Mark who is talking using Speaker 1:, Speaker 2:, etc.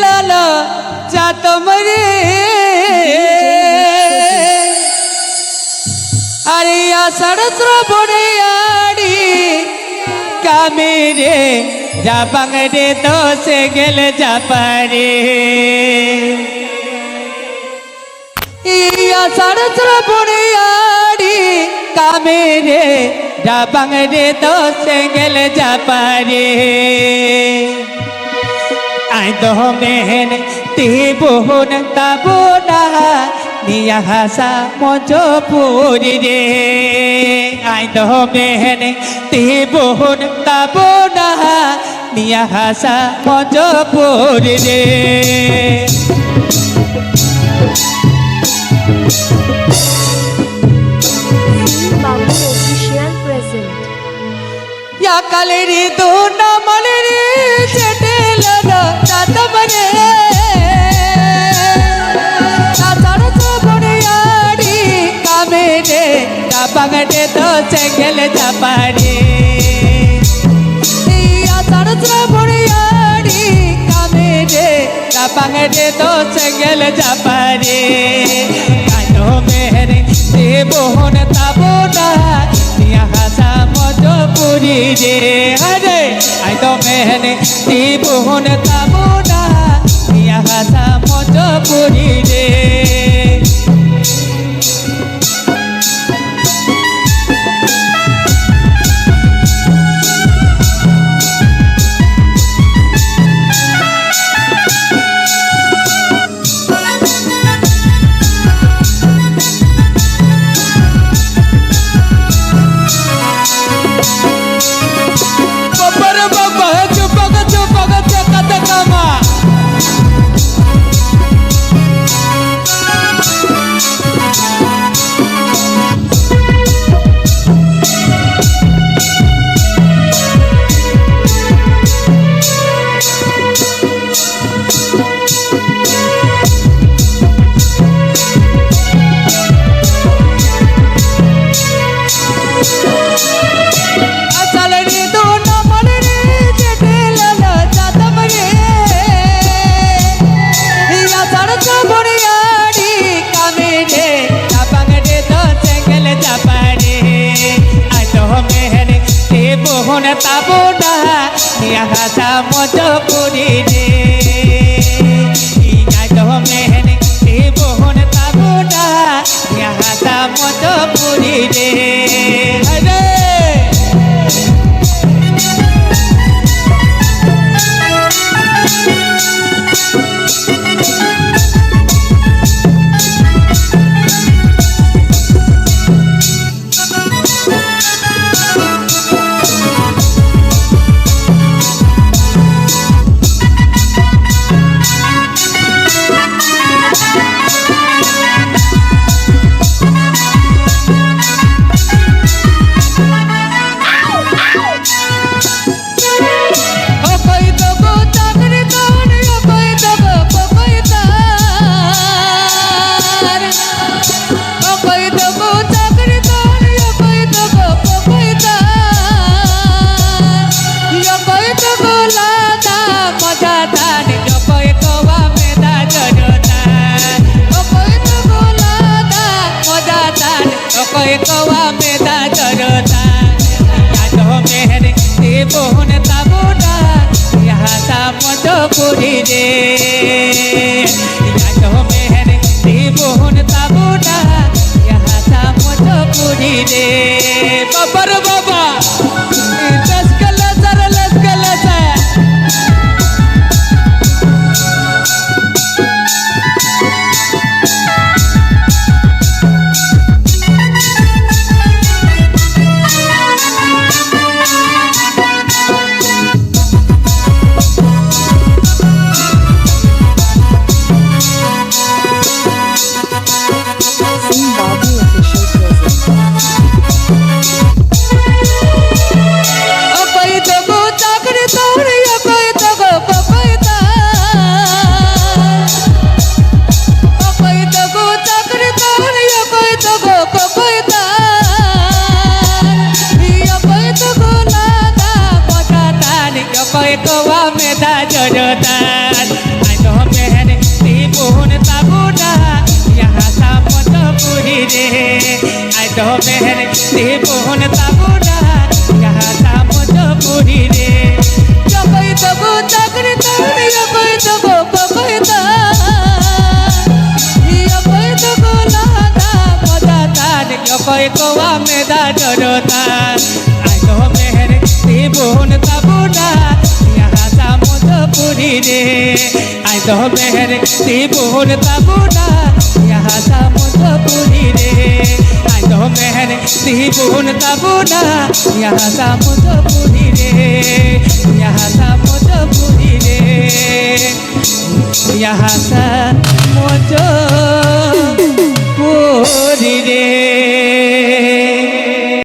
Speaker 1: लाला जातो मरे अरे या सड़त्र बोरे आड़ी कामेरे जापांगरे तो से गेल जापारे या सड़त्र बोरे आड़ी कामेरे जापांगरे तो से गेल जापारे आई तो मेहन ती बोहन ताबोना निया हासा मजो पूरी रे आई तो मेहन ती बोहन ताबोना निया हासा मजो पूरी रे या कलेरी दो ना मलेरी चटे लगा ताता बने तातारो तो बने यारी कामेरे कापागटे तो चेंगल जापारे या तारो तो बने यारी कामेरे कापागटे तो चेंगल जापारे कानो मेहरे ते बोहन ताबोना हासा मजो पूरी रे अरे आई तो मेहने ती बोहन ताबोना हासा मजो पूरी रे बोहन ताबोना निया हासा मजो पूरी रे इया तो मेहने ते बोहन ताबोना निया हासा मजो पूरी रे अरे कवा मेदा जरता यादो मेहर ते बोहन ताबोना यहाँ सा मजो पूरी रे यादो मेहर ते बोहन ताबोना यहाँ सा मजो पूरी रे बाबर बाबा लस गला मेहर त्रिभुवन ताबुना यहाँ था मुजफ्फरपुरी रे जगई तबो चाकरी तारी जगई तबो बगई ता जगई तबो लादा मजा तार जगई कोवा मेदा डरता आई तो मेहर त्रिभुवन ताबुना यहाँ था मुजफ्फरपुरी रे आई तो मेहर त्रिभुवन ताबुना यहाँ था मुजफ्फरपुरी रे आई तो मेहर त्रिभुवन ताबुना यहाँ था मुजफ्फरपुरी रे यहाँ था मुजफ्फरपुरी रे यहाँ था मुजफ्फरपुरी